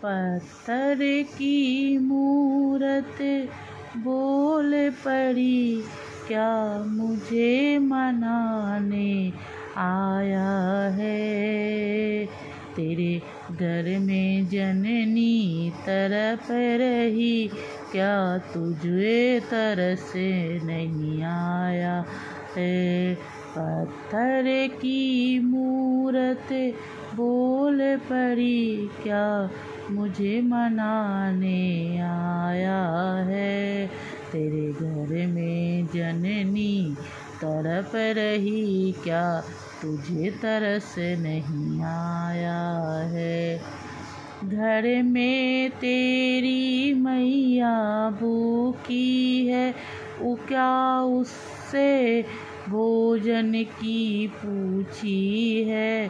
पत्थर की मूरत बोल पड़ी, क्या मुझे मनाने आया है। तेरे घर में जननी तरफ रही, क्या तुझे तरस नहीं आया है। पत्थर की मूरत बोल पड़ी, क्या मुझे मनाने आया है। तेरे घर में जननी तड़प रही, क्या तुझे तरस नहीं आया है। घर में तेरी मैया भूखी है, क्या उससे भोजन की पूछी है।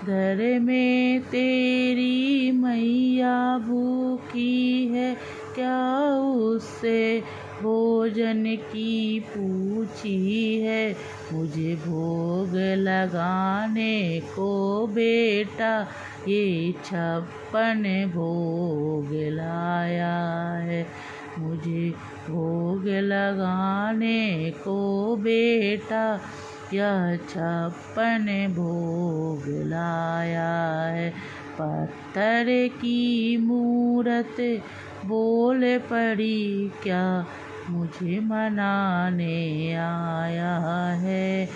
घर में तेरी मैया भूखी है, क्या उससे भोजन की पूछी है। मुझे भोग लगाने को बेटा ये 56 भोग लाया है। मुझे भोग लगाने को बेटा यह 56 भोग लाया है। पत्थर की मूरत बोल पड़ी, क्या मुझे मनाने आया है।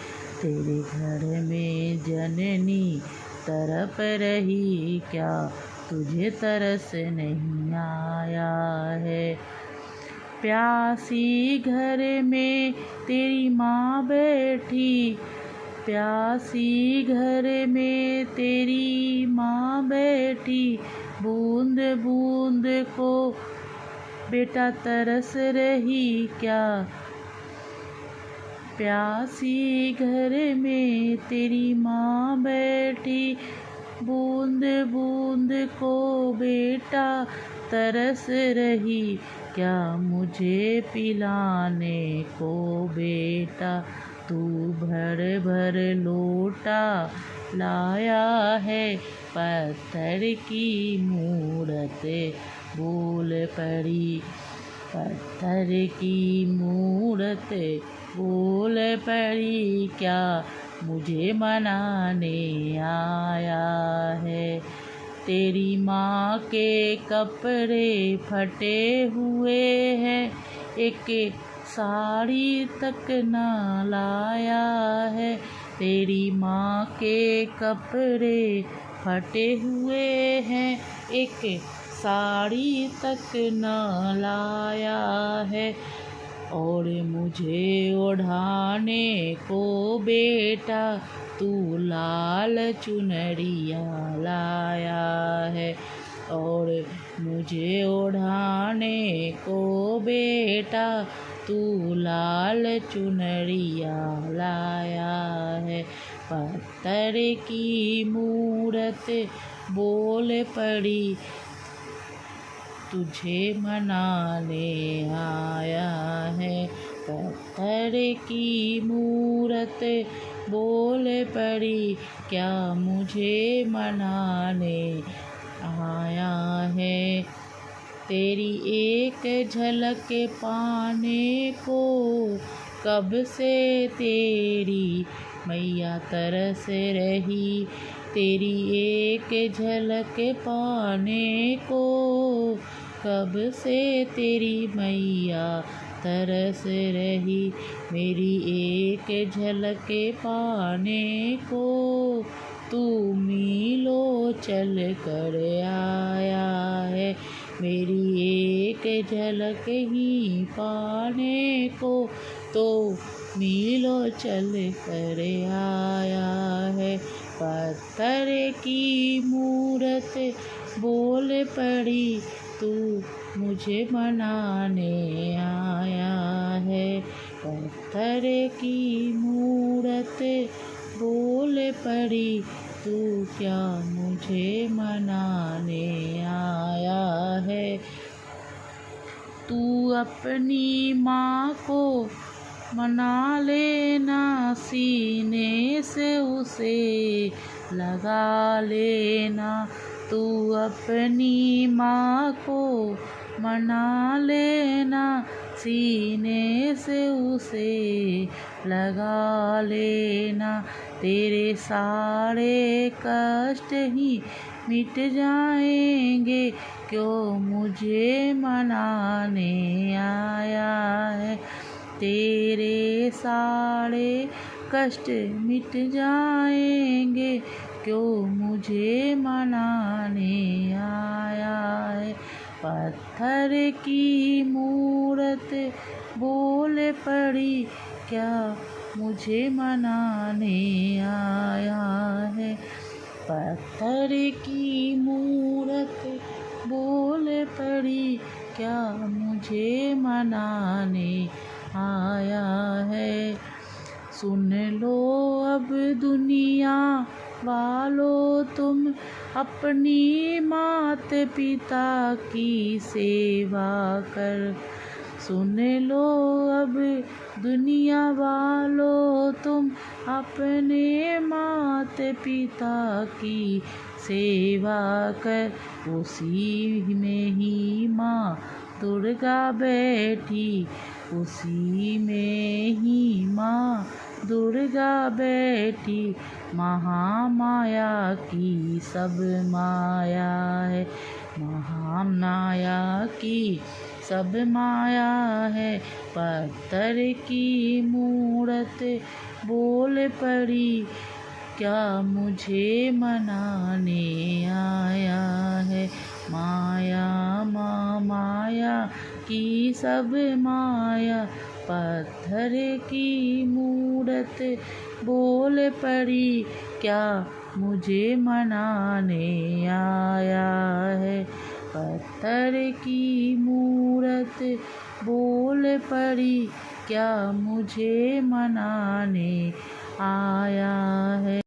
तेरे घर में जननी तरफ रही, क्या तुझे तरस नहीं आया है। प्यासी घर में तेरी माँ बैठी, प्यासी घर में तेरी माँ बैठी, बूंद बूंद को बेटा तरस रही, क्या। प्यासी घर में तेरी माँ बैठी, बूंद बूंद को बेटा तरस रही, क्या मुझे पिलाने को बेटा तू भर भर लोटा लाया है। पत्थर की मूरत बोल पड़ी, पत्थर की मूरत बोल पड़ी, क्या मुझे मनाने आया है। तेरी माँ के कपड़े फटे हुए हैं, एक साड़ी तक न लाया है। तेरी माँ के कपड़े फटे हुए हैं, एक साड़ी तक न लाया है। और मुझे ओढ़ाने को बेटा तू लाल चुनरिया लाया है। और मुझे ओढ़ाने को बेटा तू लाल चुनरिया लाया है। पत्थर की मूरत बोल पड़ी, तुझे मनाने आया है। पत्थर की मूरत बोल पड़ी, क्या मुझे मनाने आया है। तेरी एक झलक पाने को कब से तेरी मैया तरस रही। तेरी एक झलक पाने को कब से तेरी मैया तरस रही। मेरी एक झलक पाने को तू मीलों चल कर आया है। मेरी एक झलक ही पाने को तो मीलों चल कर आया है। पत्थर की मूरत बोल पड़ी, तू मुझे मनाने आया है। पत्थर की मूरत बोल पड़ी, तू क्या मुझे मनाने आया है। तू अपनी माँ को मना लेना, सीने से उसे लगा लेना। तू अपनी माँ को मना लेना, सीने से उसे लगा लेना। तेरे सारे कष्ट ही मिट जाएंगे, क्यों मुझे मनाने आया है। तेरे सारे कष्ट मिट जाएंगे, क्यों मुझे मनाने आया है। पत्थर की मूरत बोल पड़ी, क्या मुझे मनाने आया है। पत्थर की मूरत बोल पड़ी, क्या मुझे मनाने आया है। सुन लो अब दुनिया वालों, तुम अपनी मात पिता की सेवा कर। सुन लो अब दुनिया वालों, तुम अपने मात पिता की सेवा कर। उसी में ही माँ दुर्गा बैठी, उसी में ही माँ दुर्गा बैठी। महामाया की सब माया है, महामाया की सब माया है। पत्थर की मूरत बोल पड़ी, क्या मुझे मनाने आया है। माया माया की सब माया, पत्थर की मूरत बोल पड़ी, क्या मुझे मनाने आया है। पत्थर की मूरत बोल पड़ी, क्या मुझे मनाने आया है।